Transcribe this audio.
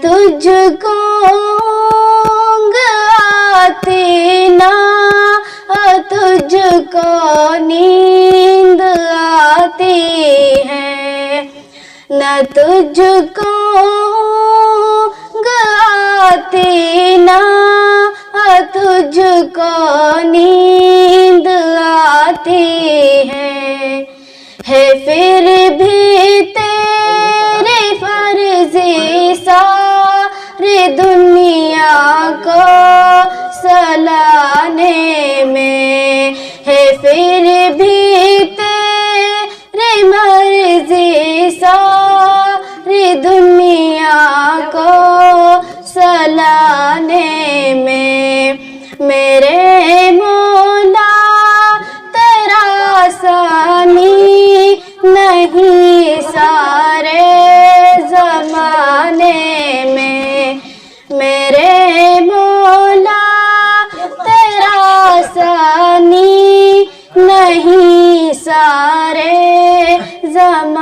तुझको ऊँघ आती ना तुझको नींद आती है, न तुझको ऊँघ आती ना तुझको नींद आती है फिर भी तेरे फर्ज़ी सारी दुनिया को सलाने में है, फिर भी तेरी मर्ज़ी सारी दुनिया को सलाने में। मेरे मौला तेरा सानी नहीं सारे ज़माने में, मेरे मौला तेरा सानी नहीं सारे ज़माने